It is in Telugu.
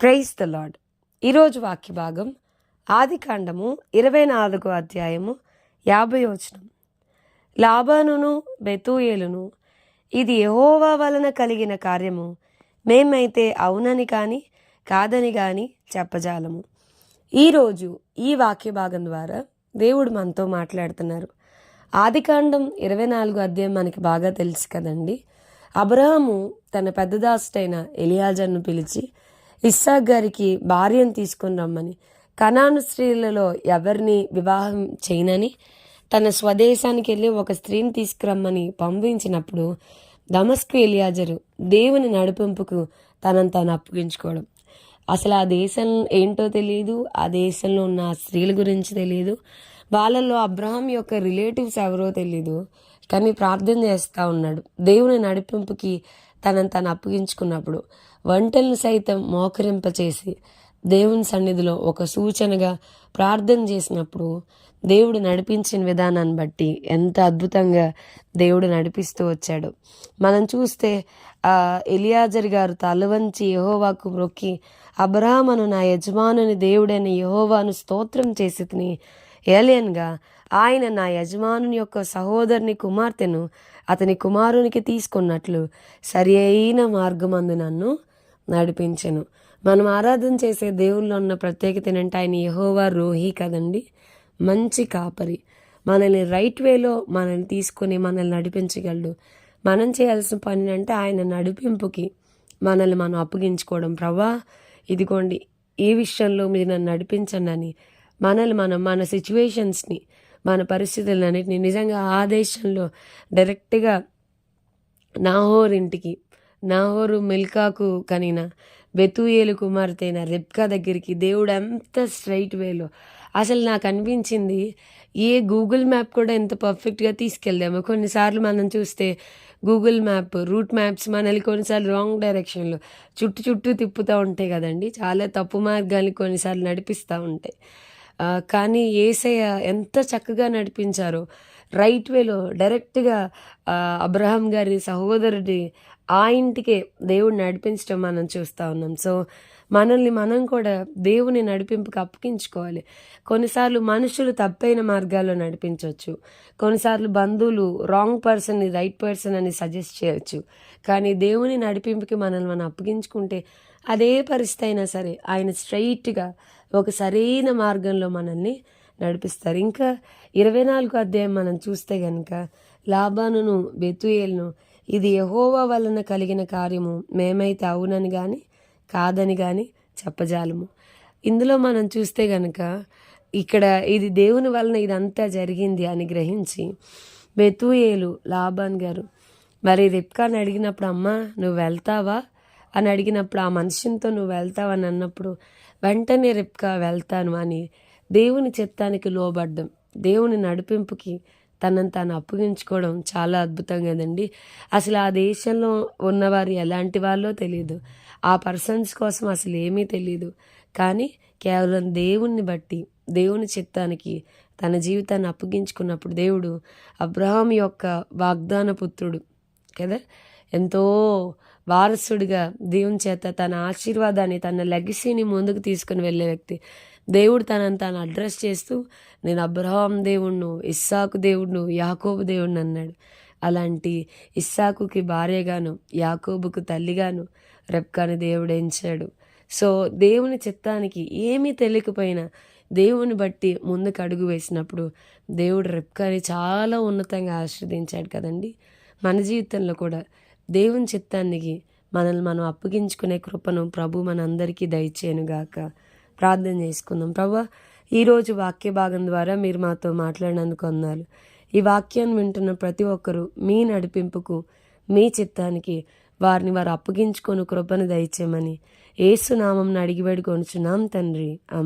Praise the lord. ఈరోజు వాక్య భాగం ఆదికాండము 24వ అధ్యాయము 50వ వచనం. లాబానును బెతూయేలును, ఇది యెహోవా వలన కలిగిన కార్యము, మేమైతే అవునని కానీ కాదని కానీ చెప్పజాలము. ఈరోజు ఈ వాక్య భాగం ద్వారా దేవుడు మనతో మాట్లాడుతున్నారు. ఆదికాండం 24వ అధ్యాయం మనకి బాగా తెలుసు కదండి. అబ్రహాము తన పెద్దదాసుడైన ఎలియాజర్ను పిలిచి ఇస్సాక్ గారికి భార్యను తీసుకొని రమ్మని, కనాను స్త్రీలలో ఎవరిని వివాహం చేయనని తన స్వదేశానికి వెళ్ళి ఒక స్త్రీని తీసుకురమ్మని పంపించినప్పుడు దమస్కు ఎలియాజరు దేవుని నడిపింపుకు తనను తాను అప్పగించుకోవడం. అసలు ఆ దేశం ఏంటో తెలియదు, ఆ దేశంలో ఉన్న స్త్రీల గురించి తెలియదు, వాళ్ళల్లో అబ్రహాం యొక్క రిలేటివ్స్ ఎవరో తెలియదు, కానీ ప్రార్థన చేస్తూ ఉన్నాడు. దేవుని నడిపింపుకి తనను తాను అప్పగించుకున్నప్పుడు వంటలను సైతం మోకరింపచేసి దేవుని సన్నిధిలో ఒక సూచనగా ప్రార్థన చేసినప్పుడు దేవుడు నడిపించిన విధానాన్ని బట్టి ఎంత అద్భుతంగా దేవుడు నడిపిస్తూ వచ్చాడు. మనం చూస్తే ఎలియాజర్ గారు తలవంచి యెహోవాకు మొక్కి, అబ్రహామును నా యజమానుని దేవుడైన యెహోవాను స్తోత్రం చేసి తిని, ఏలియన్గా ఆయన నా యజమానుని యొక్క సహోదరుని కుమార్తెను అతని కుమారునికి తీసుకున్నట్లు సరి అయిన మార్గమందు నన్ను నడిపించెను. మనం ఆరాధన చేసే దేవుల్లో ఉన్న ప్రత్యేకత ఏంటంటే ఆయన యెహోవా రోహి కదండి, మంచి కాపరి. మనల్ని రైట్ వేలో మనల్ని తీసుకొని మనల్ని నడిపించగలడు. మనం చేయాల్సిన పని అంటే ఆయన నడిపింపుకి మనల్ని మనం అప్పగించుకోవడం. ప్రభా ఇదిగోండి ఈ విషయంలో మీరు నన్ను నడిపించండి అని మనల్ని మనం మన సిచ్యువేషన్స్ని మన పరిస్థితులన్నిటిని నిజంగా ఆ దేశంలో డైరెక్ట్గా నాహోరు మిల్కాకు కనిన బెతూయేలు కుమార్తె అయిన రెబ్కా దగ్గరికి దేవుడు ఎంత స్ట్రైట్ వేలో, అసలు నాకు అనిపించింది ఏ గూగుల్ మ్యాప్ కూడా ఎంత పర్ఫెక్ట్గా తీసుకెళ్దామో. కొన్నిసార్లు మనం చూస్తే గూగుల్ మ్యాప్ రూట్ మ్యాప్స్ మనల్ని కొన్నిసార్లు రాంగ్ డైరెక్షన్లో చుట్టూ తిప్పుతూ ఉంటాయి కదండి, చాలా తప్పు మార్గాన్ని కొన్నిసార్లు నడిపిస్తూ ఉంటాయి. కానీ యేసయ్య ఎంత చక్కగా నడిపించారో, రైట్ వేలో డైరెక్ట్గా అబ్రహాం గారి సహోదరుడి ఆ ఇంటికే దేవుడు నడిపించడం మనం చూస్తూ ఉన్నాం. సో మనల్ని మనం కూడా దేవుని నడిపింపుకి అప్పగించుకోవాలి. కొన్నిసార్లు మనుషులు తప్పైన మార్గాల్లో నడిపించవచ్చు, కొన్నిసార్లు బంధువులు రాంగ్ పర్సన్ని రైట్ పర్సన్ అని సజెస్ట్ చేయొచ్చు. కానీ దేవుని నడిపింపుకి మనల్ని మనం అప్పగించుకుంటే అదే పరిస్థితి అయినా సరే ఆయన స్ట్రైట్గా ఒక సరైన మార్గంలో మనల్ని నడిపిస్తారు. ఇంకా 24వ అధ్యాయం మనం చూస్తే కనుక లాబానును బెతూయేలును, ఇది యెహోవా వలన కలిగిన కార్యము, మేమైతే అవునని కానీ కాదని కానీ చెప్పజాలము. ఇందులో మనం చూస్తే కనుక ఇక్కడ ఇది దేవుని వలన ఇదంతా జరిగింది అని గ్రహించి బెతూయేలు లాబాన్ గారు మరి రెబ్కాని అడిగినప్పుడు, అమ్మ నువ్వు వెళ్తావా అని అడిగినప్పుడు, ఆ మనిషితో నువ్వు వెళ్తావని అన్నప్పుడు వెంటనే రెబ్కా వెళ్తాను అని దేవుని చిత్తానికి లోబడ్డం, దేవుని నడిపింపుకి తనను తాను అప్పగించుకోవడం చాలా అద్భుతం కదండి. అసలు ఆ దేశంలో ఉన్నవారు ఎలాంటి వాళ్ళో తెలియదు, ఆ పర్సన్స్ కోసం అసలు ఏమీ తెలియదు. కానీ కేవలం దేవుణ్ణి బట్టి దేవుని చిత్తానికి తన జీవితాన్ని అప్పగించుకున్నప్పుడు దేవుడు అబ్రహాం యొక్క వాగ్దాన పుత్రుడు కదా, ఎంతో వారసుడిగా దేవుని చేత తన ఆశీర్వాదాన్ని తన లెగసీని ముందుకు తీసుకుని వెళ్ళే వ్యక్తి. దేవుడు తనను తాను అడ్రస్ చేస్తూ నేను అబ్రహాం దేవుణ్ణు, ఇస్సాకు దేవుణ్ణు, యాకోబు దేవుణ్ణి అన్నాడు. అలాంటి ఇస్సాకుకి భార్యగాను యాకోబుకు తల్లిగాను రెబ్కాని దేవుడు ఎంచాడు. సో దేవుని చిత్తానికి ఏమీ తెలియకపోయినా దేవుని బట్టి ముందుకు అడుగు వేసినప్పుడు దేవుడు రెబ్కాని చాలా ఉన్నతంగా ఆశీర్వదించాడు కదండి. మన జీవితంలో కూడా దేవుని చిత్తానికి మనల్ని మనం అప్పగించుకునే కృపను ప్రభు మనందరికీ దయచేయనుగాక. ప్రార్థన చేసుకుందాం. ప్రభా ఈరోజు వాక్య భాగం ద్వారా మీరు మాతో మాట్లాడినందుకు వందనాలు. ఈ వాక్యాన్ని వింటున్న ప్రతి ఒక్కరూ మీ నడిపింపుకు మీ చిత్తానికి వారు అప్పగించుకొని కృపను దయచేయమని యేసు నామమున అడిగి వేడుకొనుచున్నాం తండ్రి. ఆమేన్.